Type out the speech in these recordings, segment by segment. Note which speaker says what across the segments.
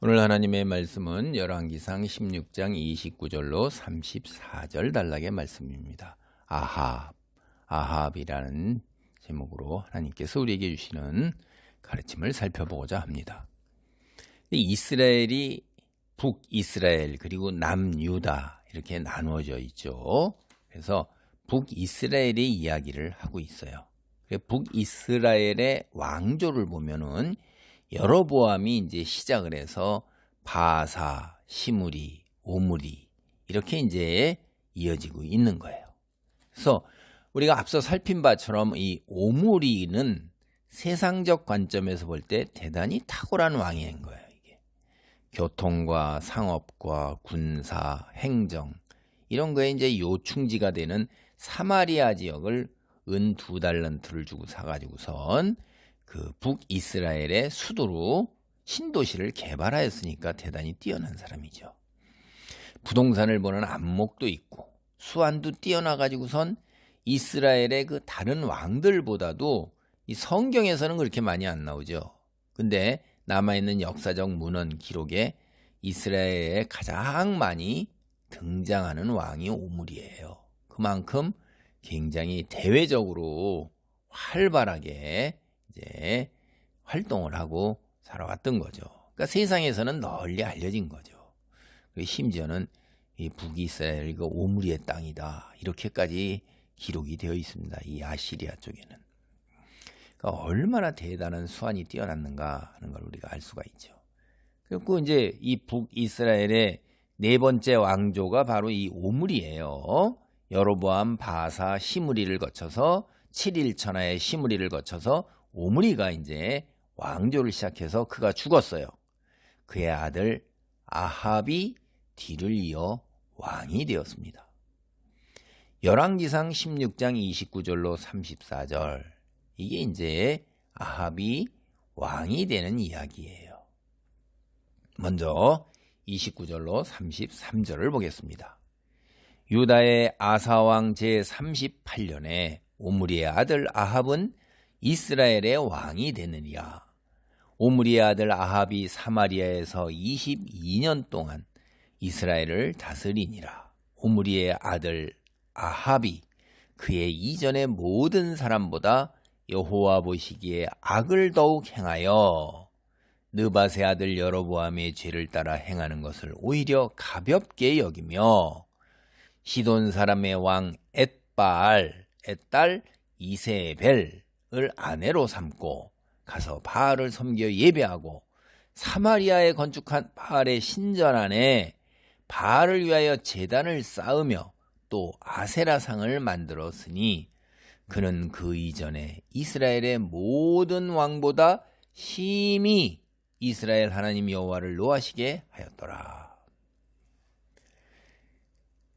Speaker 1: 오늘 하나님의 말씀은 열왕기상 16장 29절로 34절 단락의 말씀입니다. 아합이라는 제목으로 하나님께서 우리에게 주시는 가르침을 살펴보고자 합니다. 이스라엘이 북이스라엘 그리고 남유다 이렇게 나누어져 있죠. 그래서 북이스라엘의 이야기를 하고 있어요. 북이스라엘의 왕조를 보면은 여로보암이 이제 시작을 해서 바사, 시므리, 오므리 이렇게 이제 이어지고 있는 거예요. 그래서 우리가 앞서 살핀 바처럼 이 오므리는 세상적 관점에서 볼 때 대단히 탁월한 왕인 거예요. 이게 교통과 상업과 군사, 행정 이런 거에 이제 요충지가 되는 사마리아 지역을 은 2달란트를 주고 사가지고선 그 북이스라엘의 수도로 신도시를 개발하였으니까 대단히 뛰어난 사람이죠. 부동산을 보는 안목도 있고 수완도 뛰어나가지고선 이스라엘의 그 다른 왕들보다도 이 성경에서는 그렇게 많이 안 나오죠. 근데 남아있는 역사적 문헌 기록에 이스라엘에 가장 많이 등장하는 왕이 오므리예요. 그만큼 굉장히 대외적으로 활발하게 이제 활동을 하고 살아왔던 거죠. 그러니까 세상에서는 널리 알려진 거죠. 그리고 심지어는 이 북이스라엘 그 오므리의 땅이다 이렇게까지 기록이 되어 있습니다. 이 아시리아 쪽에는. 그러니까 얼마나 대단한 수완이 뛰어났는가 하는 걸 우리가 알 수가 있죠. 그리고 이제 이 북이스라엘의 네 번째 왕조가 바로 이 오므리예요. 여로보암, 바사, 시므리를 거쳐서 7일 천하의 시므리를 거쳐서 오므리가 이제 왕조를 시작해서 그가 죽었어요. 그의 아들 아합이 뒤를 이어 왕이 되었습니다. 열왕기상 16장 29절로 34절 이게 이제 아합이 왕이 되는 이야기예요. 먼저 29절로 33절을 보겠습니다. 유다의 아사왕 제38년에 오므리의 아들 아합은 이스라엘의 왕이 되느니라. 오므리의 아들 아합이 사마리아에서 22년 동안 이스라엘을 다스리니라. 오므리의 아들 아합이 그의 이전의 모든 사람보다 여호와 보시기에 악을 더욱 행하여 느밧의 아들 여로보암의 죄를 따라 행하는 것을 오히려 가볍게 여기며 시돈 사람의 왕 엣바알, 엣딸 이세벨을 아내로 삼고 가서 바알을 섬겨 예배하고 사마리아에 건축한 바알의 신전 안에 바알을 위하여 제단을 쌓으며 또 아세라상을 만들었으니 그는 그 이전에 이스라엘의 모든 왕보다 심히 이스라엘 하나님 여호와를 노하시게 하였더라.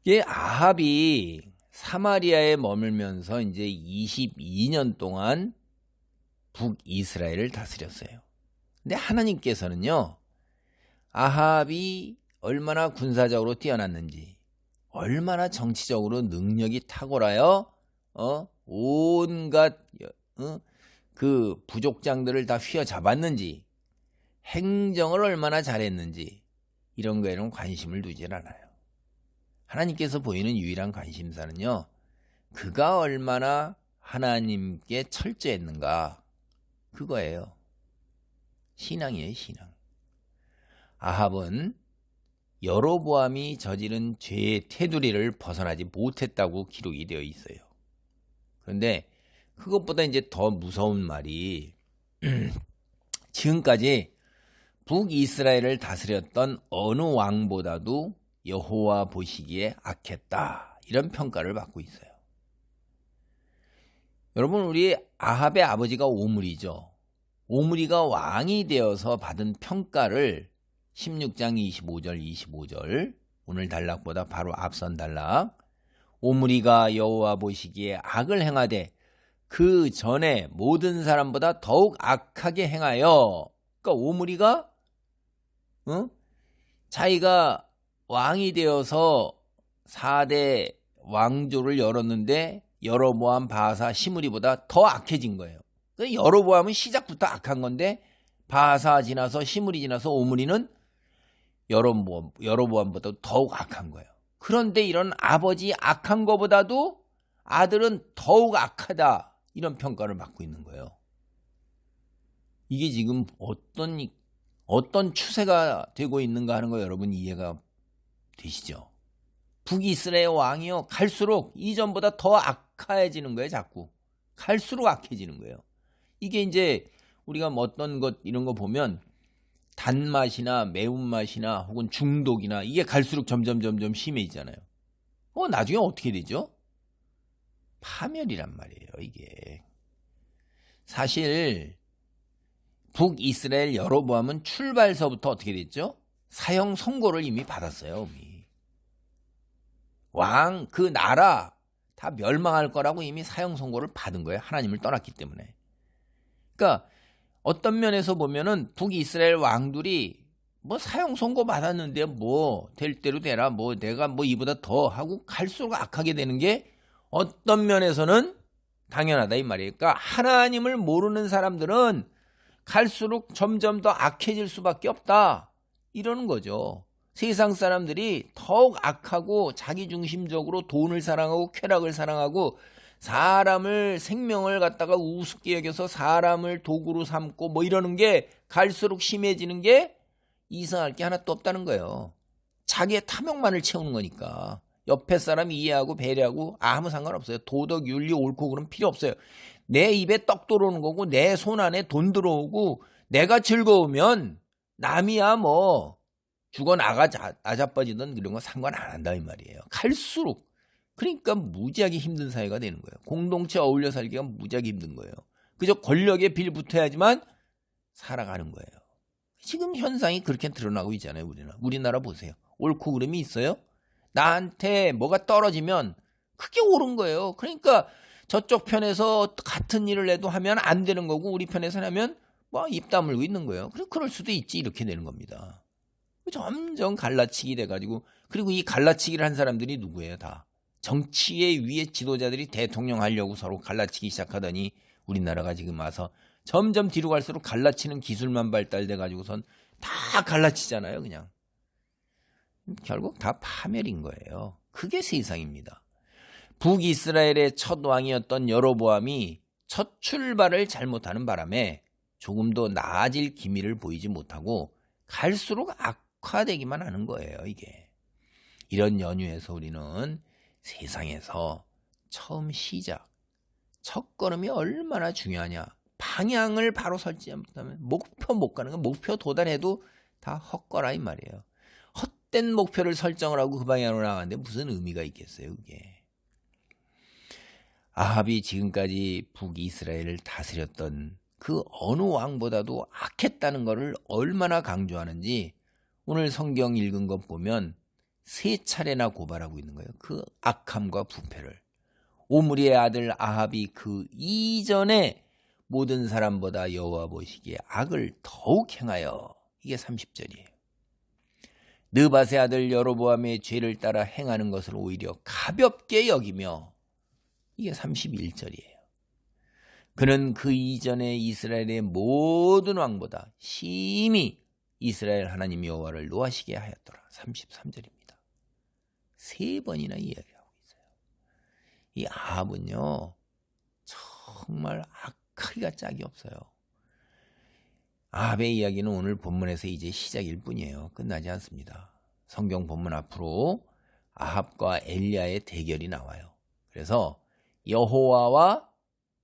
Speaker 1: 이 아합이 사마리아에 머물면서 이제 22년 동안 북이스라엘을 다스렸어요. 근데 하나님께서는요, 아합이 얼마나 군사적으로 뛰어났는지, 얼마나 정치적으로 능력이 탁월하여 온갖 그 부족장들을 다 휘어잡았는지, 행정을 얼마나 잘했는지 이런 거에는 관심을 두질 않아요. 하나님께서 보이는 유일한 관심사는요, 그가 얼마나 하나님께 철저했는가 그거예요. 신앙이에요, 신앙. 아합은 여로보암이 저지른 죄의 테두리를 벗어나지 못했다고 기록이 되어 있어요. 그런데 그것보다 이제 더 무서운 말이 지금까지 북이스라엘을 다스렸던 어느 왕보다도 여호와 보시기에 악했다 이런 평가를 받고 있어요. 여러분, 우리 아합의 아버지가 오므리죠. 오므리가 왕이 되어서 받은 평가를 16장 25절 오늘 단락보다 바로 앞선 단락, 오므리가 여호와 보시기에 악을 행하되 그 전에 모든 사람보다 더욱 악하게 행하여, 그러니까 오므리가 자기가 왕이 되어서 4대 왕조를 열었는데 여로보암, 바사, 시므리보다 더 악해진 거예요. 여로보암은 시작부터 악한 건데 바사 지나서 시므리 지나서 오므리는 여로보암보다 더욱 악한 거예요. 그런데 이런 아버지 악한 거보다도 아들은 더욱 악하다, 이런 평가를 받고 있는 거예요. 이게 지금 어떤 추세가 되고 있는가 하는 거 여러분 이해가 되시죠? 북이스라엘 왕이요, 갈수록 이전보다 더 악해지는 거예요. 자꾸 갈수록 악해지는 거예요. 이게 이제 우리가 뭐 어떤 것 이런 거 보면 단맛이나 매운맛이나 혹은 중독이나 이게 갈수록 점점 심해지잖아요. 나중에 어떻게 되죠? 파멸이란 말이에요. 이게 사실 북이스라엘 여로보암은 출발서부터 어떻게 됐죠? 사형 선고를 이미 받았어요. 이미 그 나라 다 멸망할 거라고 이미 사형 선고를 받은 거예요. 하나님을 떠났기 때문에. 그러니까 어떤 면에서 보면은 북이스라엘 왕들이 뭐 사형 선고 받았는데 뭐 될 대로 되라, 뭐 내가 뭐 이보다 더 하고 갈수록 악하게 되는 게 어떤 면에서는 당연하다 이 말이에요. 그러니까 하나님을 모르는 사람들은 갈수록 점점 더 악해질 수밖에 없다, 이러는 거죠. 세상 사람들이 더욱 악하고 자기중심적으로 돈을 사랑하고 쾌락을 사랑하고 사람을, 생명을 갖다가 우습게 여겨서 사람을 도구로 삼고 뭐 이러는 게 갈수록 심해지는 게 이상할 게 하나도 없다는 거예요. 자기의 탐욕만을 채우는 거니까. 옆에 사람 이해하고 배려하고 아무 상관없어요. 도덕, 윤리, 옳고 그름 필요 없어요. 내 입에 떡 들어오는 거고 내 손 안에 돈 들어오고 내가 즐거우면 남이야 뭐 죽어나가 아자빠지든 이런 거 상관 안 한다 이 말이에요. 갈수록. 그러니까 무지하게 힘든 사회가 되는 거예요. 공동체 어울려 살기가 무지하게 힘든 거예요. 그저 권력에 빌붙어야지만 살아가는 거예요. 지금 현상이 그렇게 드러나고 있잖아요. 우리나라 보세요. 옳고 그름이 있어요? 나한테 뭐가 떨어지면 그게 옳은 거예요. 그러니까 저쪽 편에서 같은 일을 해도 하면 안 되는 거고 우리 편에서 하면 뭐 입 다물고 있는 거예요. 그럴 수도 있지, 이렇게 되는 겁니다. 점점 갈라치기 돼가지고, 그리고 이 갈라치기를 한 사람들이 누구예요? 다 정치의 위에 지도자들이 대통령 하려고 서로 갈라치기 시작하더니 우리나라가 지금 와서 점점 뒤로 갈수록 갈라치는 기술만 발달돼가지고선 다 갈라치잖아요. 그냥 결국 다 파멸인 거예요. 그게 세상입니다. 북이스라엘의 첫 왕이었던 여로보암이 첫 출발을 잘못하는 바람에 조금 더 나아질 기미를 보이지 못하고 갈수록 악화되기만 하는 거예요. 이게 이런 연유에서 우리는 세상에서 처음 시작, 첫걸음이 얼마나 중요하냐. 방향을 바로 설치 못하면 목표 못 가는 거, 목표 도달해도 다 헛거라 이 말이에요. 헛된 목표를 설정을 하고 그 방향으로 나가는데 무슨 의미가 있겠어요, 그게. 아합이 지금까지 북이스라엘을 다스렸던 그 어느 왕보다도 악했다는 것을 얼마나 강조하는지 오늘 성경 읽은 것 보면 3차례나 고발하고 있는 거예요. 그 악함과 부패를. 오므리의 아들 아합이 그 이전에 모든 사람보다 여호와 보시기에 악을 더욱 행하여, 이게 30절이에요. 느밧의 아들 여로보암의 죄를 따라 행하는 것을 오히려 가볍게 여기며, 이게 31절이에요. 그는 그 이전에 이스라엘의 모든 왕보다 심히 이스라엘 하나님 여호와를 노하시게 하였더라. 33절입니다. 3번이나 이야기하고 있어요. 이 아합은요, 정말 악하기가 짝이 없어요. 아합의 이야기는 오늘 본문에서 이제 시작일 뿐이에요. 끝나지 않습니다. 성경 본문 앞으로 아합과 엘리야의 대결이 나와요. 그래서 여호와와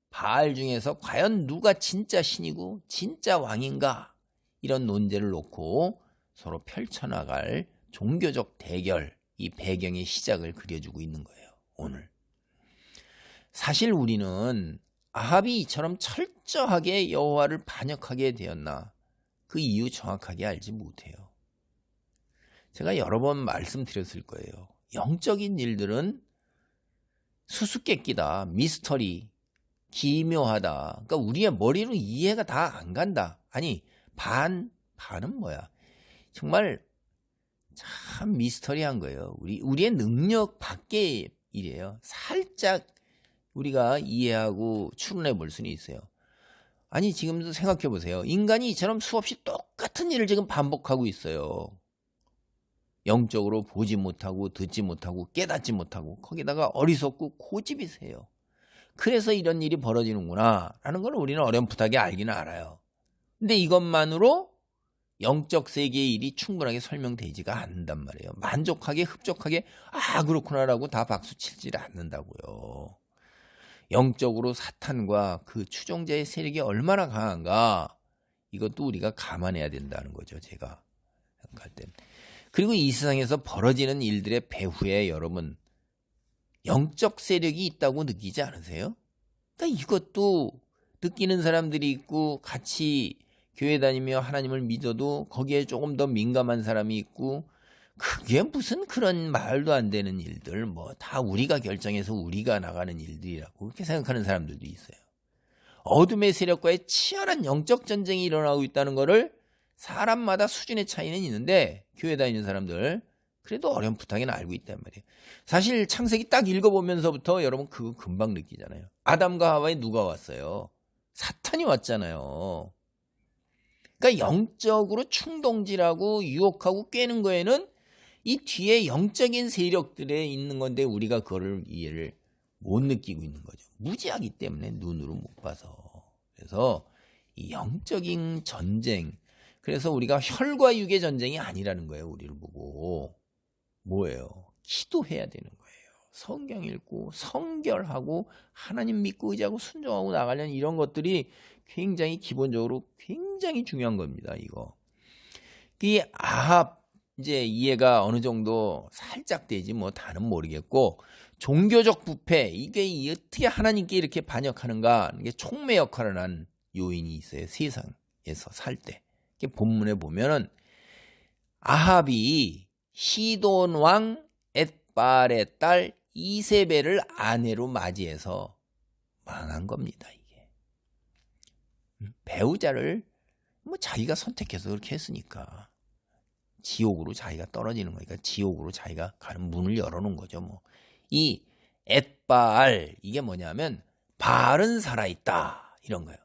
Speaker 1: 바알 중에서 과연 누가 진짜 신이고 진짜 왕인가, 이런 논제를 놓고 서로 펼쳐나갈 종교적 대결, 이 배경의 시작을 그려주고 있는 거예요. 오늘 사실 우리는 아합이 이처럼 철저하게 여호와를 반역하게 되었나, 그 이유 정확하게 알지 못해요. 제가 여러 번 말씀드렸을 거예요. 영적인 일들은 수수께끼다, 미스터리, 기묘하다. 그러니까 우리의 머리로 이해가 다 안 간다. 아니, 반은 뭐야? 정말 참 미스터리한 거예요. 우리의 능력 밖의 일이에요. 살짝 우리가 이해하고 추론해 볼 수는 있어요. 아니, 지금도 생각해 보세요. 인간이 이처럼 수없이 똑같은 일을 지금 반복하고 있어요. 영적으로 보지 못하고 듣지 못하고 깨닫지 못하고 거기다가 어리석고 고집이 세요. 그래서 이런 일이 벌어지는구나 라는 걸 우리는 어렴풋하게 알기는 알아요. 근데 이것만으로 영적 세계의 일이 충분하게 설명되지가 않는단 말이에요. 만족하게 흡족하게 그렇구나라고 다 박수 치지 않는다고요. 영적으로 사탄과 그 추종자의 세력이 얼마나 강한가, 이것도 우리가 감안해야 된다는 거죠. 제가 생각할 땐. 그리고 이 세상에서 벌어지는 일들의 배후에 여러분 영적 세력이 있다고 느끼지 않으세요? 그러니까 이것도 느끼는 사람들이 있고 같이 교회 다니며 하나님을 믿어도 거기에 조금 더 민감한 사람이 있고, 그게 무슨 그런 말도 안 되는 일들, 뭐 다 우리가 결정해서 우리가 나가는 일들이라고 그렇게 생각하는 사람들도 있어요. 어둠의 세력과의 치열한 영적 전쟁이 일어나고 있다는 것을 사람마다 수준의 차이는 있는데 교회 다니는 사람들 그래도 어렴풋하게는 알고 있단 말이에요. 사실 창세기 딱 읽어보면서부터 여러분 그거 금방 느끼잖아요. 아담과 하와에 누가 왔어요? 사탄이 왔잖아요. 그러니까 영적으로 충동질하고 유혹하고 꿰는 거에는 이 뒤에 영적인 세력들에 있는 건데 우리가 그거를 이해를 못 느끼고 있는 거죠. 무지하기 때문에 눈으로 못 봐서. 그래서 이 영적인 전쟁, 그래서 우리가 혈과 육의 전쟁이 아니라는 거예요. 우리를 보고. 뭐예요? 기도해야 되는 거예요. 성경 읽고 성결하고 하나님 믿고 의지하고 순종하고 나가려는 이런 것들이 굉장히 기본적으로 굉장히 중요한 겁니다. 이거. 이 아합 이제 이해가 어느 정도 살짝 되지 뭐 다는 모르겠고, 종교적 부패, 이게 어떻게 하나님께 이렇게 반역하는가, 이게 촉매 역할을 한 요인이 있어요. 세상에서 살 때. 본문에 보면은 아합이 시돈 왕 엣발의 딸 이세벨을 아내로 맞이해서 망한 겁니다. 이게 배우자를 뭐 자기가 선택해서 그렇게 했으니까 지옥으로 자기가 떨어지는 거니까 지옥으로 자기가 가는 문을 열어놓은 거죠. 뭐 이 엣발, 이게 뭐냐면 발은 살아있다 이런 거예요.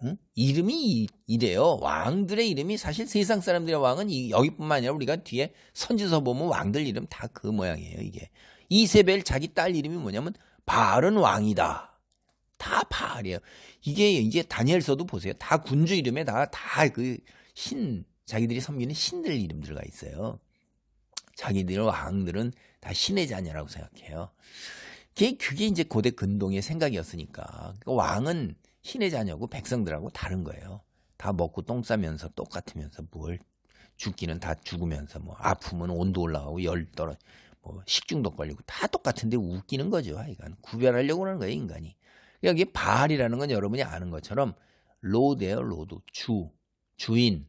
Speaker 1: 응? 이름이 이래요. 왕들의 이름이 사실 세상 사람들의 왕은 여기뿐만 아니라 우리가 뒤에 선지서 보면 왕들 이름 다 그 모양이에요. 이게 이세벨 자기 딸 이름이 뭐냐면 바알은 왕이다. 다 바알이에요. 이게 다니엘서도 보세요. 다 군주 이름에 다 그 자기들이 섬기는 신들 이름 들어가 있어요. 자기들 왕들은 다 신의 자녀라고 생각해요. 그게 이제 고대 근동의 생각이었으니까. 그러니까 왕은 신의 자녀고 백성들하고 다른 거예요. 다 먹고 똥 싸면서 똑같으면서 뭘 죽기는 다 죽으면서 뭐 아프면 온도 올라가고 열 떨어 뭐 식중독 걸리고 다 똑같은데 웃기는 거죠. 하여간 구별하려고 하는 거예요, 인간이. 여기 바알이라는 건 여러분이 아는 것처럼 로드예요. 로드. 주인,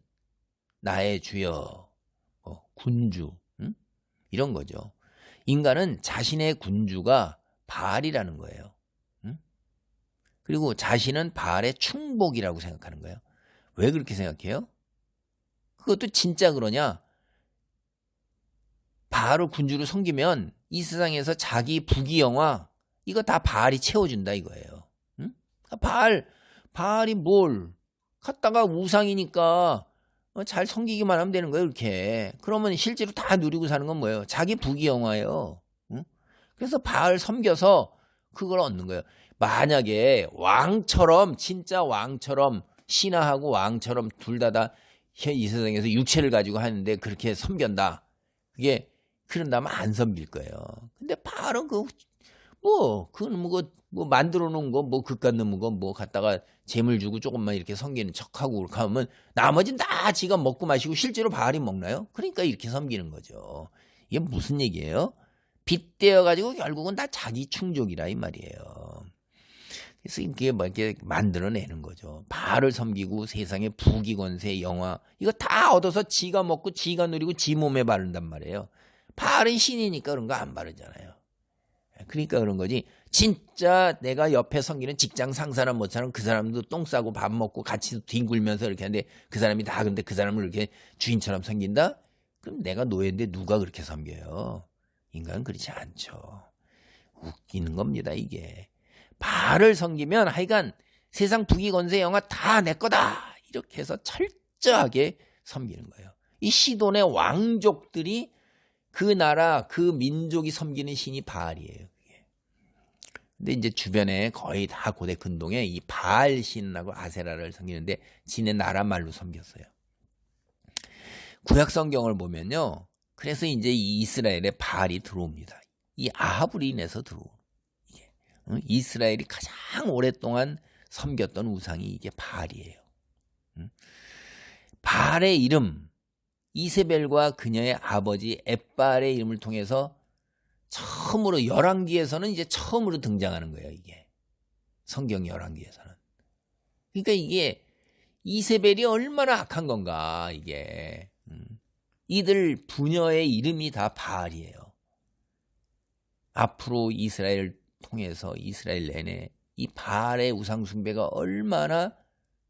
Speaker 1: 나의 주여, 군주, 이런 거죠. 인간은 자신의 군주가 바알이라는 거예요. 그리고 자신은 바알의 충복이라고 생각하는 거예요. 왜 그렇게 생각해요? 그것도 진짜 그러냐? 바알을 군주로 섬기면 이 세상에서 자기 부귀영화 이거 다 바알이 채워준다 이거예요. 응? 바알이 뭘 갖다가 우상이니까 잘 섬기기만 하면 되는 거예요. 이렇게. 그러면 실제로 다 누리고 사는 건 뭐예요? 자기 부귀영화예요. 응? 그래서 바알 섬겨서 그걸 얻는 거예요. 만약에 왕처럼 진짜 왕처럼 신하하고 왕처럼 둘 다 이 세상에서 육체를 가지고 하는데 그렇게 섬긴다. 그게 그런다면 안 섬길 거예요. 근데 바알은 그건 뭐 만들어 놓은 거 뭐 그깟 넘은 거 뭐 갖다가 재물 주고 조금만 이렇게 섬기는 척하고 그렇게 하면 나머지는 다 지가 먹고 마시고 실제로 바알이 먹나요? 그러니까 이렇게 섬기는 거죠. 이게 무슨 얘기예요? 빗대어 가지고 결국은 다 자기 충족이라 이 말이에요. 그래서 이게 뭐 이렇게 만들어내는 거죠. 바알을 섬기고 세상의 부귀 권세 영화 이거 다 얻어서 지가 먹고 지가 누리고 지 몸에 바른단 말이에요. 바알은 신이니까 그런 거 안 바르잖아요. 그러니까 그런 거지. 진짜 내가 옆에 섬기는 직장 상사나 뭐 사람 그 사람도 똥 싸고 밥 먹고 같이 뒹굴면서 이렇게 하는데 그 사람이 다 근데 그 사람을 이렇게 주인처럼 섬긴다? 그럼 내가 노예인데 누가 그렇게 섬겨요? 인간은 그렇지 않죠. 웃기는 겁니다 이게. 바알을 섬기면 하여간 세상 부귀 권세 영화 다 내 거다 이렇게 해서 철저하게 섬기는 거예요. 이 시돈의 왕족들이 그 나라, 그 민족이 섬기는 신이 바알이에요. 근데 이제 주변에 거의 다 고대 근동에 이 바알 신하고 아세라를 섬기는데 지네 나라 말로 섬겼어요. 구약 성경을 보면요. 그래서 이제 이 이스라엘에 바알이 들어옵니다. 이 아합으로 인해서 들어오고. 이스라엘이 가장 오랫동안 섬겼던 우상이 이게 바알이에요. 바알의 이름, 이세벨과 그녀의 아버지 엣바알의 이름을 통해서 처음으로 열왕기에서는 이제 처음으로 등장하는 거예요. 이게 성경 열왕기에서는. 그러니까 이게 이세벨이 얼마나 악한 건가 이게. 이들 부녀의 이름이 다 바알이에요. 앞으로 이스라엘 통해서 이스라엘 내내 이 바알의 우상 숭배가 얼마나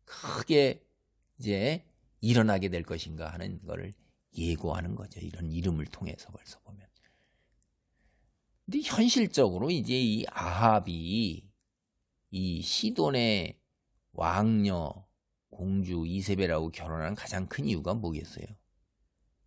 Speaker 1: 크게 이제 일어나게 될 것인가 하는 것을 예고하는 거죠. 이런 이름을 통해서 벌써 보면. 근데 현실적으로 이제 이 아합이 이 시돈의 왕녀 공주 이세벨하고 결혼한 가장 큰 이유가 뭐겠어요?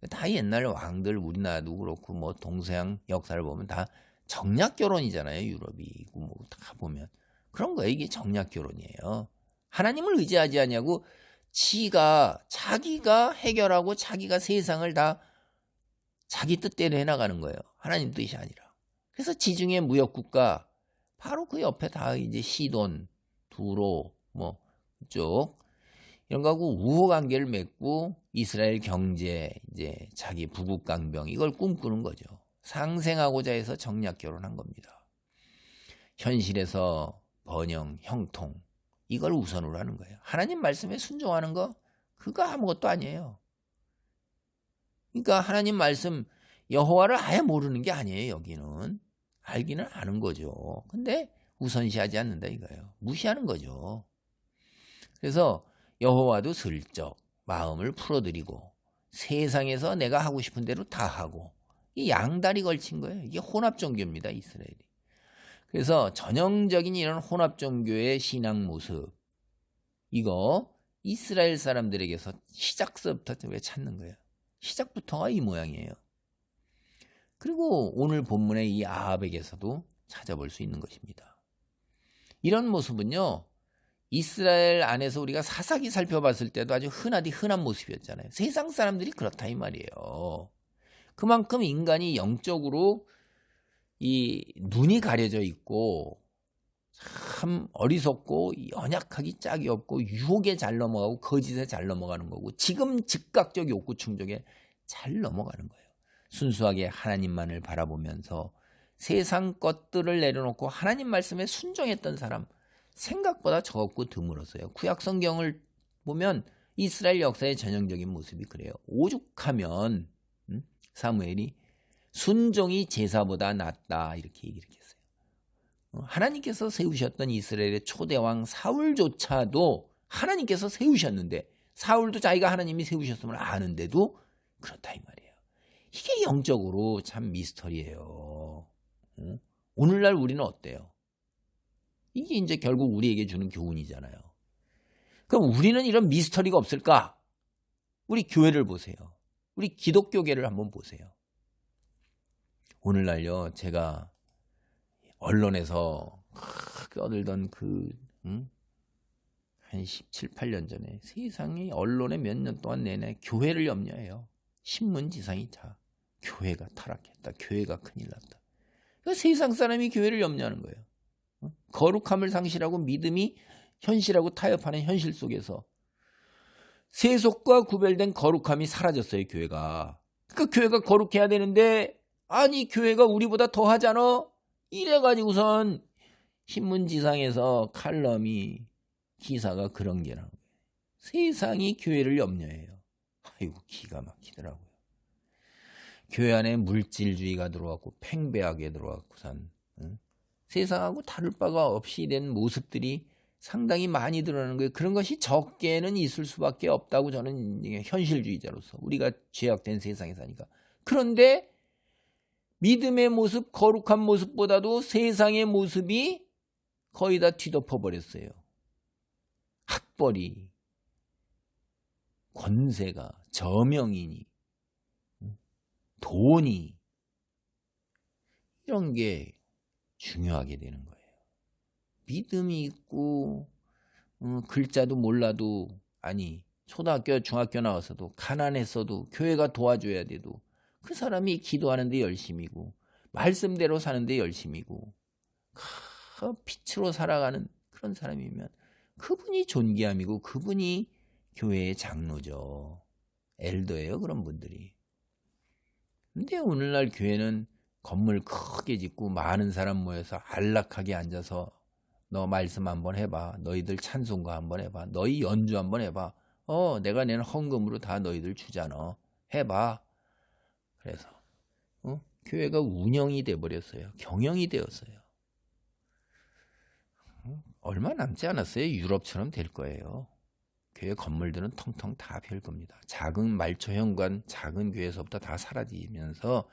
Speaker 1: 다 옛날 왕들 우리나라도 그렇고 뭐 동서양 역사를 보면 다 정략 결혼이잖아요. 유럽이고 뭐 다 보면 그런 거예요. 이게 정략 결혼이에요. 하나님을 의지하지 않냐고 자기가 해결하고 자기가 세상을 다 자기 뜻대로 해나가는 거예요. 하나님 뜻이 아니라. 그래서 지중해 무역국가 바로 그 옆에 다 이제 시돈, 두로 뭐 이쪽 이런 거하고 우호 관계를 맺고 이스라엘 경제 이제 자기 부국 강병 이걸 꿈꾸는 거죠. 상생하고자 해서 정략 결혼한 겁니다. 현실에서 번영, 형통 이걸 우선으로 하는 거예요. 하나님 말씀에 순종하는 거 그거 아무것도 아니에요. 그러니까 하나님 말씀 여호와를 아예 모르는 게 아니에요. 여기는 알기는 아는 거죠. 근데 우선시하지 않는다 이거예요. 무시하는 거죠. 그래서 여호와도 슬쩍 마음을 풀어드리고 세상에서 내가 하고 싶은 대로 다 하고 이 양다리 걸친 거예요. 이게 혼합 종교입니다. 이스라엘이. 그래서 전형적인 이런 혼합 종교의 신앙 모습 이거 이스라엘 사람들에게서 시작서부터 찾는 거예요. 시작부터가 이 모양이에요. 그리고 오늘 본문의 이 아합에게서도 찾아볼 수 있는 것입니다. 이런 모습은요. 이스라엘 안에서 우리가 사사기 살펴봤을 때도 아주 흔한 모습이었잖아요. 세상 사람들이 그렇다 이 말이에요. 그만큼 인간이 영적으로 이 눈이 가려져 있고 참 어리석고 연약하기 짝이 없고 유혹에 잘 넘어가고 거짓에 잘 넘어가는 거고 지금 즉각적 욕구 충족에 잘 넘어가는 거예요. 순수하게 하나님만을 바라보면서 세상 것들을 내려놓고 하나님 말씀에 순종했던 사람 생각보다 적고 드물었어요. 구약 성경을 보면 이스라엘 역사의 전형적인 모습이 그래요. 오죽하면 사무엘이 순종이 제사보다 낫다 이렇게 얘기를 했어요. 하나님께서 세우셨던 이스라엘의 초대왕 사울조차도 하나님께서 세우셨는데 사울도 자기가 하나님이 세우셨음을 아는데도 그렇다 이 말이에요. 이게 영적으로 참 미스터리예요. 오늘날 우리는 어때요? 이게 이제 결국 우리에게 주는 교훈이잖아요. 그럼 우리는 이런 미스터리가 없을까? 우리 교회를 보세요. 우리 기독교계를 한번 보세요. 오늘날요, 제가 언론에서 떠들던 한 17, 18년 전에 세상이 언론에 몇 년 동안 내내 교회를 염려해요. 신문지상이 다 교회가 타락했다. 교회가 큰일 났다. 그러니까 세상 사람이 교회를 염려하는 거예요. 거룩함을 상실하고 믿음이 현실하고 타협하는 현실 속에서 세속과 구별된 거룩함이 사라졌어요. 교회가. 그러니까 교회가 거룩해야 되는데 아니 교회가 우리보다 더 하잖아. 이래가지고선 신문지상에서 칼럼이 기사가 그런 게라는 거예요. 세상이 교회를 염려해요. 아이고 기가 막히더라고요. 교회 안에 물질주의가 들어왔고 팽배하게 들어왔고선 세상하고 다를 바가 없이 된 모습들이 상당히 많이 드러나는 거예요. 그런 것이 적게는 있을 수밖에 없다고 저는 현실주의자로서 우리가 죄악된 세상에 사니까. 그런데 믿음의 모습, 거룩한 모습보다도 세상의 모습이 거의 다 뒤덮어버렸어요. 학벌이, 권세가, 저명이니, 돈이, 이런 게 중요하게 되는 거예요. 믿음이 있고 글자도 몰라도 아니 초등학교 중학교 나와서도 가난했어도 교회가 도와줘야 돼도 그 사람이 기도하는데 열심이고 말씀대로 사는데 열심이고 빛으로 살아가는 그런 사람이면 그분이 존귀함이고 그분이 교회의 장로죠. 엘더예요, 그런 분들이. 근데 오늘날 교회는 건물 크게 짓고 많은 사람 모여서 안락하게 앉아서 너 말씀 한번 해봐. 너희들 찬송가 한번 해봐. 너희 연주 한번 해봐. 내가 내는 헌금으로 다 너희들 주잖아. 해봐. 그래서 교회가 운영이 돼버렸어요. 경영이 되었어요. 얼마 남지 않았어요. 유럽처럼 될 거예요. 교회 건물들은 텅텅 다 비울 겁니다. 작은 말초현관, 작은 교회에서부터 다 사라지면서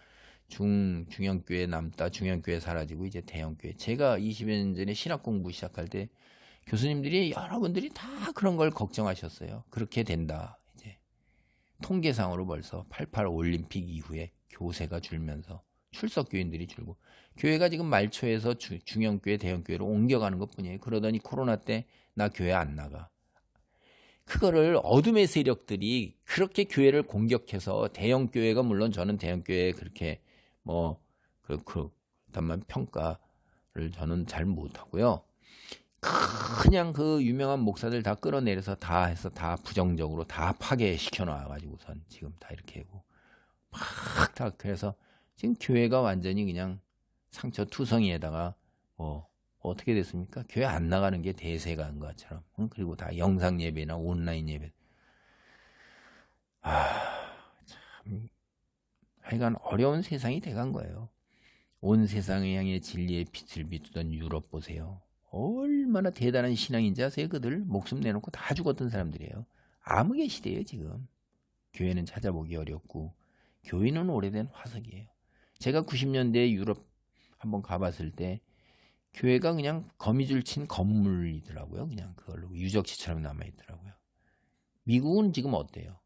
Speaker 1: 중형교회 남다, 중형교회 사라지고 이제 대형교회. 제가 20여 년 전에 신학 공부 시작할 때 교수님들이 여러분들이 다 그런 걸 걱정하셨어요. 그렇게 된다. 이제 통계상으로 벌써 88 올림픽 이후에 교세가 줄면서 출석교인들이 줄고 교회가 지금 말초에서 중형교회, 대형교회로 옮겨가는 것뿐이에요. 그러더니 코로나 때 나 교회 안 나가. 그거를 어둠의 세력들이 그렇게 교회를 공격해서 대형교회가 물론 저는 대형교회에 그렇게 그렇다만 평가를 저는 잘 못하고요. 그냥 그 유명한 목사들 다 끌어내려서 다 해서 다 부정적으로 다 파괴시켜 놔가지고선 지금 다 이렇게 하고 막 다 그래서 지금 교회가 완전히 그냥 상처 투성이에다가 어떻게 됐습니까? 교회 안 나가는 게 대세가 한 것처럼. 그리고 다 영상 예배나 온라인 예배. 참 하여간 어려운 세상이 돼간 거예요. 온 세상을 향해 진리의 빛을 비추던 유럽 보세요. 얼마나 대단한 신앙인지 아세요? 그들 목숨 내놓고 다 죽었던 사람들이에요. 암흑의 시대예요 지금. 교회는 찾아보기 어렵고 교인은 오래된 화석이에요. 제가 90년대에 유럽 한번 가봤을 때 교회가 그냥 거미줄 친 건물이더라고요. 그냥 그걸로 유적지처럼 남아있더라고요. 미국은 지금 어때요?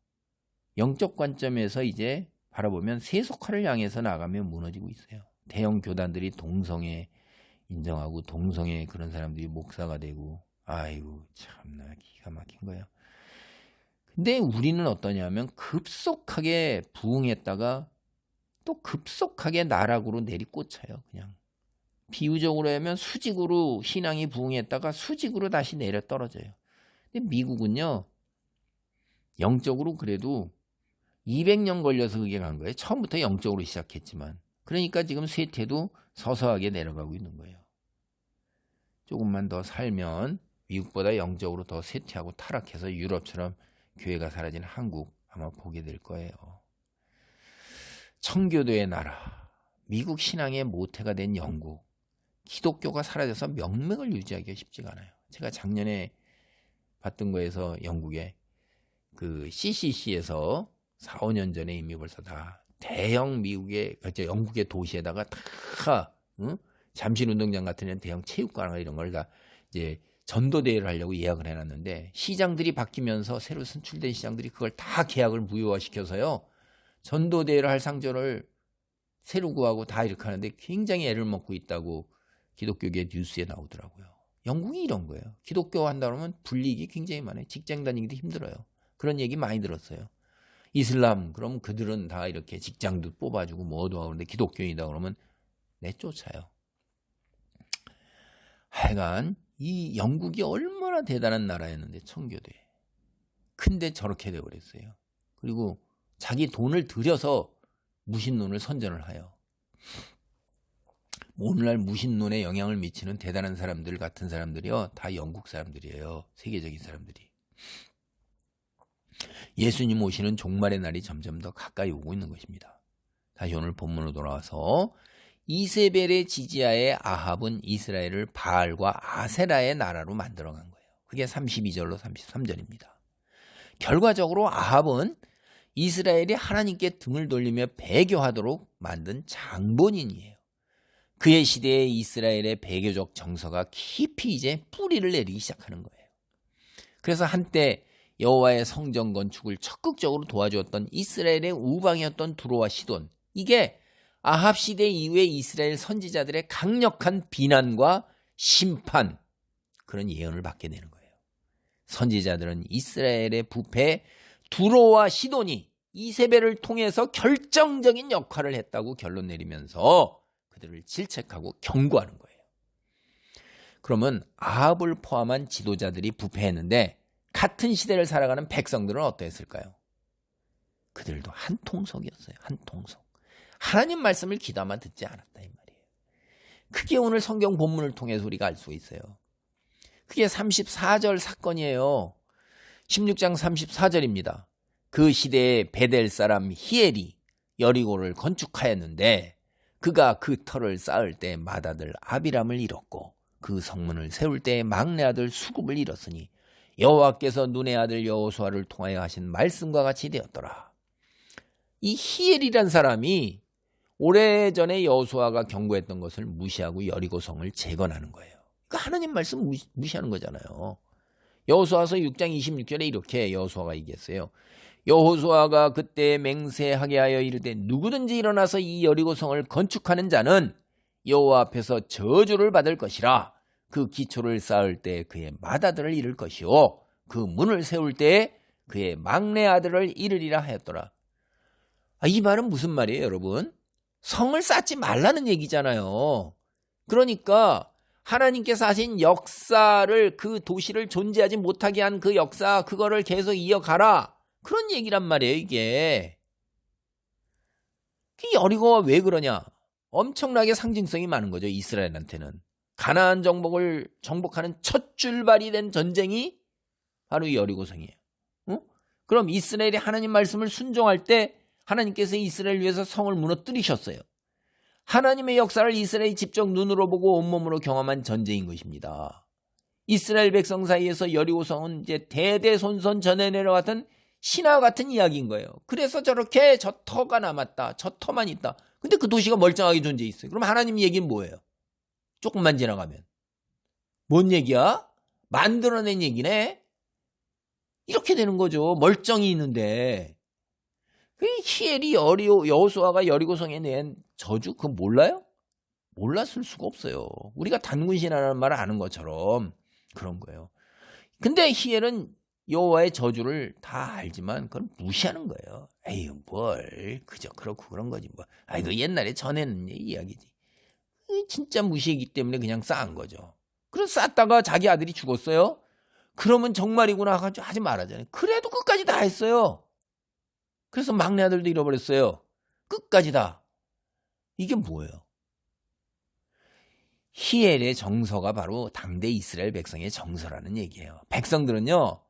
Speaker 1: 영적 관점에서 이제 바라보면 세속화를 향해서 나가면 무너지고 있어요. 대형 교단들이 동성애 인정하고 동성애 그런 사람들이 목사가 되고 아이고 참나 기가 막힌 거예요. 근데 우리는 어떠냐면 급속하게 부흥했다가 또 급속하게 나락으로 내리꽂혀요. 그냥 비유적으로 하면 수직으로 신앙이 부흥했다가 수직으로 다시 내려 떨어져요. 근데 미국은요 영적으로 그래도 200년 걸려서 그게 간 거예요. 처음부터 영적으로 시작했지만 그러니까 지금 쇠퇴도 서서하게 내려가고 있는 거예요. 조금만 더 살면 미국보다 영적으로 더 쇠퇴하고 타락해서 유럽처럼 교회가 사라진 한국 아마 보게 될 거예요. 청교도의 나라, 미국 신앙의 모태가 된 영국, 기독교가 사라져서 명맥을 유지하기가 쉽지가 않아요. 제가 작년에 봤던 거에서 영국의 그 CCC에서 4, 5년 전에 이미 벌써 다 대형 미국의 영국의 도시에다가 다 잠실운동장 같은 데는 대형 체육관 이런 걸 다 이제 전도대회를 하려고 예약을 해놨는데 시장들이 바뀌면서 새로 선출된 시장들이 그걸 다 계약을 무효화시켜서요. 전도대회를 할 상조를 새로 구하고 다 이렇게 하는데 굉장히 애를 먹고 있다고 기독교계 뉴스에 나오더라고요. 영국이 이런 거예요. 기독교 한다 그러면 불이익이 굉장히 많아요. 직장 다니기도 힘들어요. 그런 얘기 많이 들었어요. 이슬람 그럼 그들은 다 이렇게 직장도 뽑아주고 뭐도 하고 그러는데 기독교인이다 그러면 내쫓아요. 하여간 이 영국이 얼마나 대단한 나라였는데 청교도에. 근데 저렇게 돼버렸어요. 그리고 자기 돈을 들여서 무신론을 선전을 해요. 오늘날 무신론에 영향을 미치는 대단한 사람들 같은 사람들이요. 다 영국 사람들이에요. 세계적인 사람들이. 예수님 오시는 종말의 날이 점점 더 가까이 오고 있는 것입니다. 다시 오늘 본문으로 돌아와서 이세벨의 지지하에 아합은 이스라엘을 바알과 아세라의 나라로 만들어간 거예요. 그게 32절로 33절입니다. 결과적으로 아합은 이스라엘이 하나님께 등을 돌리며 배교하도록 만든 장본인이에요. 그의 시대에 이스라엘의 배교적 정서가 깊이 이제 뿌리를 내리기 시작하는 거예요. 그래서 한때 여호와의 성전 건축을 적극적으로 도와주었던 이스라엘의 우방이었던 두로와 시돈, 이게 아합 시대 이후에 이스라엘 선지자들의 강력한 비난과 심판, 그런 예언을 받게 되는 거예요. 선지자들은 이스라엘의 부패, 두로와 시돈이 이세벨을 통해서 결정적인 역할을 했다고 결론 내리면서 그들을 질책하고 경고하는 거예요. 그러면 아합을 포함한 지도자들이 부패했는데 같은 시대를 살아가는 백성들은 어떠했을까요? 그들도 한 통속이었어요. 한 통속. 하나님 말씀을 귀담아 듣지 않았다 이 말이에요. 그게 오늘 성경 본문을 통해서 우리가 알 수 있어요. 그게 34절 사건이에요. 16장 34절입니다. 그 시대에 베델 사람 히엘이 여리고를 건축하였는데 그가 그 터를 쌓을 때 맏아들 아비람을 잃었고 그 성문을 세울 때 막내 아들 수굽을 잃었으니 여호와께서 눈의 아들 여호수아를 통하여 하신 말씀과 같이 되었더라. 이 히엘이란 사람이 오래전에 여호수아가 경고했던 것을 무시하고 여리고성을 재건하는 거예요. 그 하나님 말씀 무시하는 거잖아요. 여호수아서 6장 26절에 이렇게 여호수아가 얘기했어요. 여호수아가 그때 맹세하게 하여 이르되 누구든지 일어나서 이 여리고성을 건축하는 자는 여호와 앞에서 저주를 받을 것이라. 그 기초를 쌓을 때 그의 맏아들을 잃을 것이요 그 문을 세울 때 그의 막내 아들을 잃으리라 하였더라. 이 말은 무슨 말이에요, 여러분? 성을 쌓지 말라는 얘기잖아요. 그러니까 하나님께서 하신 역사를, 그 도시를 존재하지 못하게 한 그 역사, 그거를 계속 이어가라, 그런 얘기란 말이에요. 이게 여리고가 왜 그러냐? 엄청나게 상징성이 많은 거죠. 이스라엘한테는 가나안 정복하는 첫 출발이 된 전쟁이 바로 이 여리고성이에요. 그럼 이스라엘이 하나님 말씀을 순종할 때 하나님께서 이스라엘 위해서 성을 무너뜨리셨어요. 하나님의 역사를 이스라엘이 직접 눈으로 보고 온몸으로 경험한 전쟁인 것입니다. 이스라엘 백성 사이에서 여리고성은 이제 대대손손 전해 내려왔던 신화 같은 이야기인 거예요. 그래서 저렇게 저 터가 남았다, 저 터만 있다. 근데 그 도시가 멀쩡하게 존재해 있어요. 그럼 하나님 얘기는 뭐예요? 조금만 지나가면 뭔 얘기야? 만들어낸 얘기네? 이렇게 되는 거죠. 멀쩡히 있는데. 히엘이 여호수아가 여리고성에 낸 저주, 그거 몰라요? 몰랐을 수가 없어요. 우리가 단군신하라는 말을 아는 것처럼 그런 거예요. 근데 히엘은 여호와의 저주를 다 알지만 그걸 무시하는 거예요. 에이, 뭘 그저 그렇고 그런 거지 뭐. 이거 옛날에 전에는 이야기지. 진짜 무시했기 때문에 그냥 쌓은 거죠. 그래서 쌓다가 자기 아들이 죽었어요. 그러면 정말이구나 하지 말아잖아요. 그래도 끝까지 다 했어요. 그래서 막내 아들도 잃어버렸어요. 끝까지 다. 이게 뭐예요? 히엘의 정서가 바로 당대 이스라엘 백성의 정서라는 얘기예요. 백성들은요,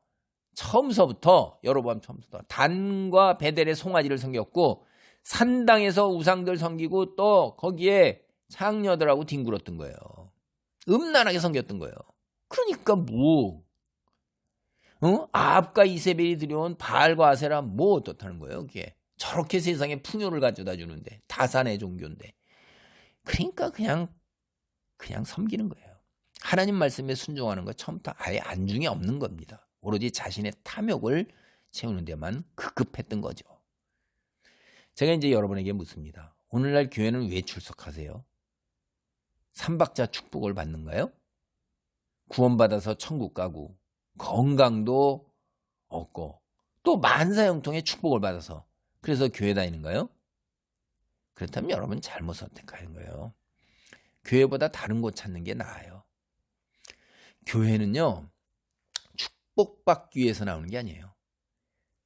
Speaker 1: 여로보암 처음부터 단과 베델의 송아지를 섬겼고 산당에서 우상들 섬기고 또 거기에 창녀들하고 뒹굴었던 거예요. 음란하게 섬겼던 거예요. 그러니까 아합과 이세벨이 들여온 바알과 아세라 어떻다는 거예요, 그게. 저렇게 세상에 풍요를 가져다 주는데, 다산의 종교인데. 그러니까 그냥 섬기는 거예요. 하나님 말씀에 순종하는 거 처음부터 아예 안중에 없는 겁니다. 오로지 자신의 탐욕을 채우는 데만 급급했던 거죠. 제가 이제 여러분에게 묻습니다. 오늘날 교회는 왜 출석하세요? 삼박자 축복을 받는가요? 구원받아서 천국 가고 건강도 얻고 또 만사형통의 축복을 받아서 그래서 교회 다니는가요? 그렇다면 여러분 잘못 선택하는 거예요. 교회보다 다른 곳 찾는 게 나아요. 교회는요, 축복받기 위해서 나오는 게 아니에요.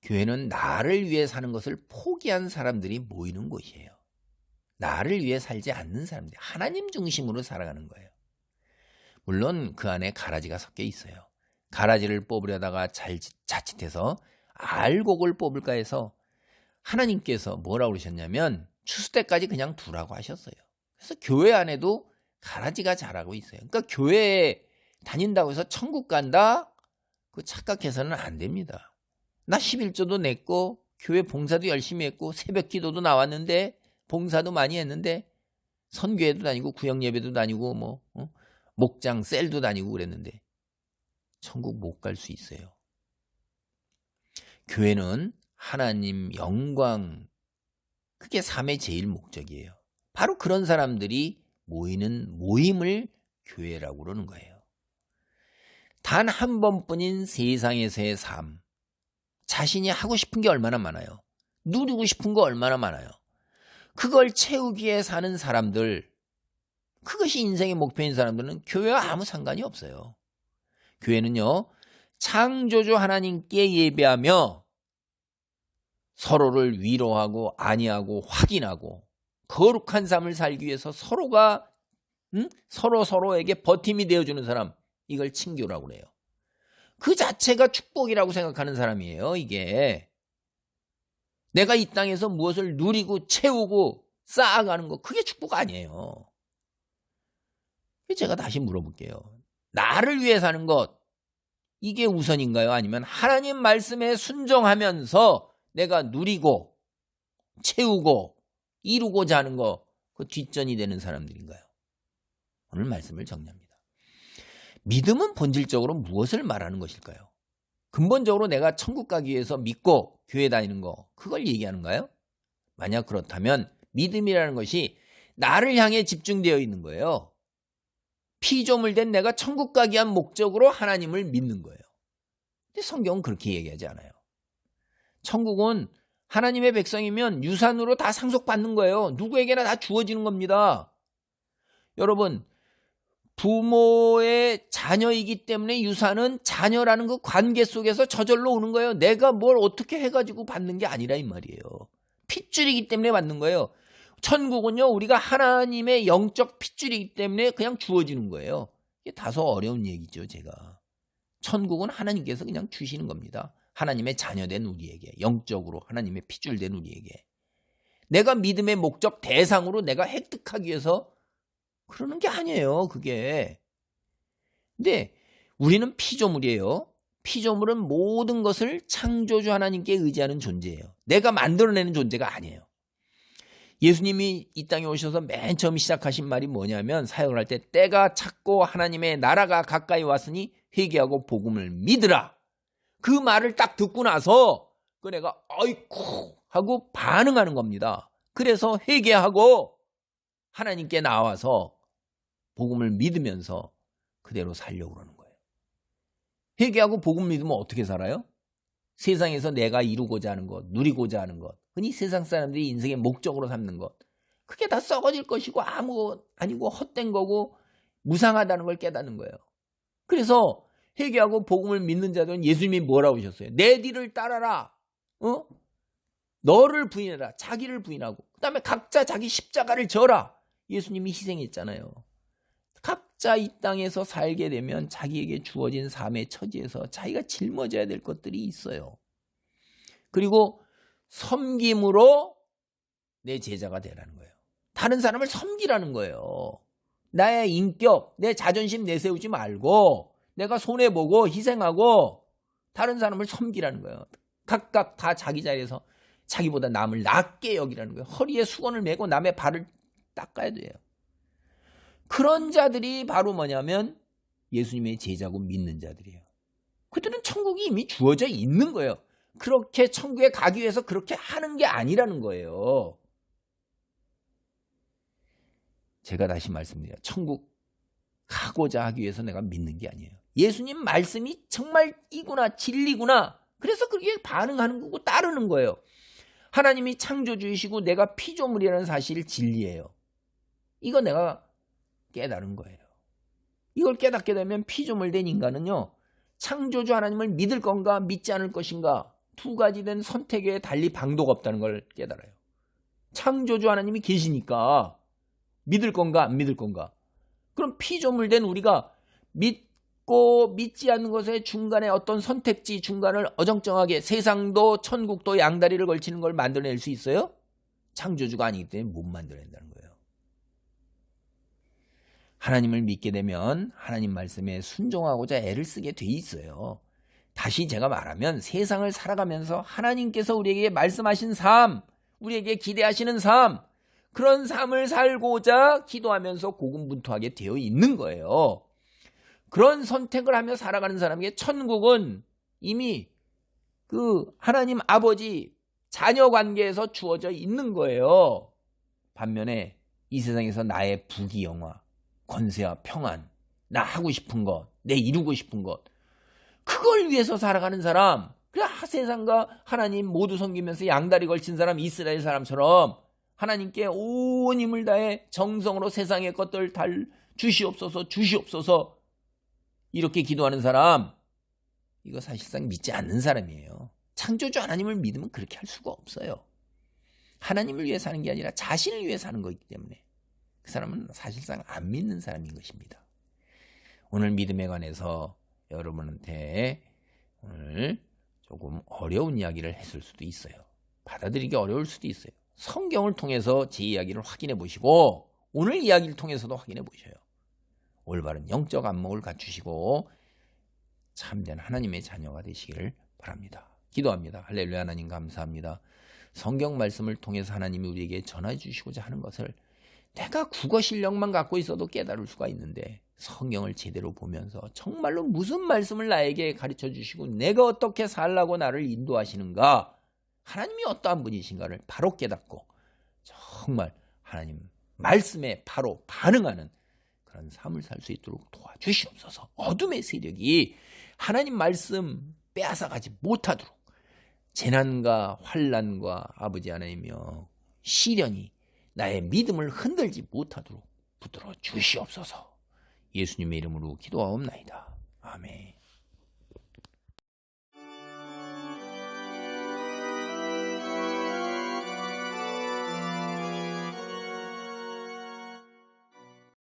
Speaker 1: 교회는 나를 위해 사는 것을 포기한 사람들이 모이는 곳이에요. 나를 위해 살지 않는 사람들, 하나님 중심으로 살아가는 거예요. 물론 그 안에 가라지가 섞여 있어요. 가라지를 뽑으려다가 자칫해서 알곡을 뽑을까 해서 하나님께서 뭐라고 그러셨냐면 추수 때까지 그냥 두라고 하셨어요. 그래서 교회 안에도 가라지가 자라고 있어요. 그러니까 교회에 다닌다고 해서 천국 간다? 그거 착각해서는 안 됩니다. 나 11조도 냈고 교회 봉사도 열심히 했고 새벽 기도도 나왔는데 봉사도 많이 했는데 선교회도 다니고 구역예배도 다니고 목장 셀도 다니고 그랬는데 천국 못 갈 수 있어요. 교회는 하나님 영광, 그게 삶의 제일 목적이에요. 바로 그런 사람들이 모이는 모임을 교회라고 그러는 거예요. 단 한 번뿐인 세상에서의 삶, 자신이 하고 싶은 게 얼마나 많아요. 누리고 싶은 거 얼마나 많아요. 그걸 채우기 위해 사는 사람들, 그것이 인생의 목표인 사람들은 교회와 아무 상관이 없어요. 교회는요, 창조주 하나님께 예배하며 서로를 위로하고 안위하고 확인하고 거룩한 삶을 살기 위해서 서로가 서로에게 버팀이 되어주는 사람, 이걸 친교라고 그래요. 그 자체가 축복이라고 생각하는 사람이에요. 이게 내가 이 땅에서 무엇을 누리고 채우고 쌓아가는 거, 그게 축복 아니에요. 제가 다시 물어볼게요. 나를 위해 사는 것, 이게 우선인가요? 아니면 하나님 말씀에 순종하면서 내가 누리고 채우고 이루고자 하는 거, 그 뒷전이 되는 사람들인가요? 오늘 말씀을 정리합니다. 믿음은 본질적으로 무엇을 말하는 것일까요? 근본적으로 내가 천국 가기 위해서 믿고 교회 다니는 거, 그걸 얘기하는가요? 만약 그렇다면 믿음이라는 것이 나를 향해 집중되어 있는 거예요. 피조물 된 내가 천국 가기 위한 목적으로 하나님을 믿는 거예요. 근데 성경은 그렇게 얘기하지 않아요. 천국은 하나님의 백성이면 유산으로 다 상속받는 거예요. 누구에게나 다 주어지는 겁니다. 여러분, 부모의 자녀이기 때문에 유산은 자녀라는 그 관계 속에서 저절로 오는 거예요. 내가 뭘 어떻게 해가지고 받는 게 아니라 이 말이에요. 핏줄이기 때문에 받는 거예요. 천국은요, 우리가 하나님의 영적 핏줄이기 때문에 그냥 주어지는 거예요. 이게 다소 어려운 얘기죠, 제가. 천국은 하나님께서 그냥 주시는 겁니다. 하나님의 자녀된 우리에게, 영적으로 하나님의 핏줄된 우리에게. 내가 믿음의 목적 대상으로 내가 획득하기 위해서 그러는 게 아니에요, 그게. 근데 우리는 피조물이에요. 피조물은 모든 것을 창조주 하나님께 의지하는 존재예요. 내가 만들어내는 존재가 아니에요. 예수님이 이 땅에 오셔서 맨 처음 시작하신 말이 뭐냐면, 사역을 할 때 때가 찼고 하나님의 나라가 가까이 왔으니 회개하고 복음을 믿으라. 그 말을 딱 듣고 나서 그 내가 아이쿠 하고 반응하는 겁니다. 그래서 회개하고 하나님께 나와서 복음을 믿으면서 그대로 살려고 그러는 거예요. 회개하고 복음 믿으면 어떻게 살아요? 세상에서 내가 이루고자 하는 것, 누리고자 하는 것, 흔히 세상 사람들이 인생의 목적으로 삼는 것, 그게 다 썩어질 것이고 아무 아니고 헛된 거고 무상하다는 걸 깨닫는 거예요. 그래서 회개하고 복음을 믿는 자들은 예수님이 뭐라고 하셨어요? 내 뒤를 따라라. 너를 부인해라. 자기를 부인하고, 그 다음에 각자 자기 십자가를 져라. 예수님이 희생했잖아요. 각자 이 땅에서 살게 되면 자기에게 주어진 삶의 처지에서 자기가 짊어져야 될 것들이 있어요. 그리고 섬김으로 내 제자가 되라는 거예요. 다른 사람을 섬기라는 거예요. 나의 인격, 내 자존심 내세우지 말고 내가 손해보고 희생하고 다른 사람을 섬기라는 거예요. 각각 다 자기 자리에서 자기보다 남을 낮게 여기라는 거예요. 허리에 수건을 메고 남의 발을 닦아야 돼요. 그런 자들이 바로 뭐냐면 예수님의 제자고 믿는 자들이에요. 그들은 천국이 이미 주어져 있는 거예요. 그렇게 천국에 가기 위해서 그렇게 하는 게 아니라는 거예요. 제가 다시 말씀드려요. 천국 가고자 하기 위해서 내가 믿는 게 아니에요. 예수님 말씀이 정말 이구나, 진리구나. 그래서 그렇게 반응하는 거고 따르는 거예요. 하나님이 창조주이시고 내가 피조물이라는 사실이 진리예요. 이거 내가 깨달은 거예요. 이걸 깨닫게 되면 피조물 된 인간은요, 창조주 하나님을 믿을 건가 믿지 않을 것인가, 두 가지 된 선택에 달리 방도가 없다는 걸 깨달아요. 창조주 하나님이 계시니까 믿을 건가 안 믿을 건가. 그럼 피조물 된 우리가 믿고 믿지 않는 것의 중간에 어떤 선택지 중간을 어정쩡하게 세상도 천국도 양다리를 걸치는 걸 만들어낼 수 있어요? 창조주가 아니기 때문에 못 만들어낸다는 거예요. 하나님을 믿게 되면 하나님 말씀에 순종하고자 애를 쓰게 돼 있어요. 다시 제가 말하면 세상을 살아가면서 하나님께서 우리에게 말씀하신 삶, 우리에게 기대하시는 삶, 그런 삶을 살고자 기도하면서 고군분투하게 되어 있는 거예요. 그런 선택을 하며 살아가는 사람에게 천국은 이미 그 하나님 아버지 자녀 관계에서 주어져 있는 거예요. 반면에 이 세상에서 나의 부귀영화, 권세와 평안, 나 하고 싶은 것, 내 이루고 싶은 것, 그걸 위해서 살아가는 사람, 그래 세상과 하나님 모두 섬기면서 양다리 걸친 사람, 이스라엘 사람처럼 하나님께 온 힘을 다해 정성으로 세상의 것들 달 주시옵소서 주시옵소서 이렇게 기도하는 사람, 이거 사실상 믿지 않는 사람이에요. 창조주 하나님을 믿으면 그렇게 할 수가 없어요. 하나님을 위해 사는 게 아니라 자신을 위해 사는 거기 때문에 그 사람은 사실상 안 믿는 사람인 것입니다. 오늘 믿음에 관해서 여러분한테 오늘 조금 어려운 이야기를 했을 수도 있어요. 받아들이기 어려울 수도 있어요. 성경을 통해서 제 이야기를 확인해 보시고 오늘 이야기를 통해서도 확인해 보셔요. 올바른 영적 안목을 갖추시고 참된 하나님의 자녀가 되시기를 바랍니다. 기도합니다. 할렐루야. 하나님 감사합니다. 성경 말씀을 통해서 하나님이 우리에게 전해 주시고자 하는 것을 내가 국어 실력만 갖고 있어도 깨달을 수가 있는데 성경을 제대로 보면서 정말로 무슨 말씀을 나에게 가르쳐 주시고 내가 어떻게 살라고 나를 인도하시는가, 하나님이 어떠한 분이신가를 바로 깨닫고 정말 하나님 말씀에 바로 반응하는 그런 삶을 살 수 있도록 도와주시옵소서. 어둠의 세력이 하나님 말씀 빼앗아가지 못하도록 재난과 환난과 아버지 하나님이여 시련이 나의 믿음을 흔들지 못하도록 붙들어 주시옵소서. 예수님의 이름으로 기도하옵나이다. 아멘.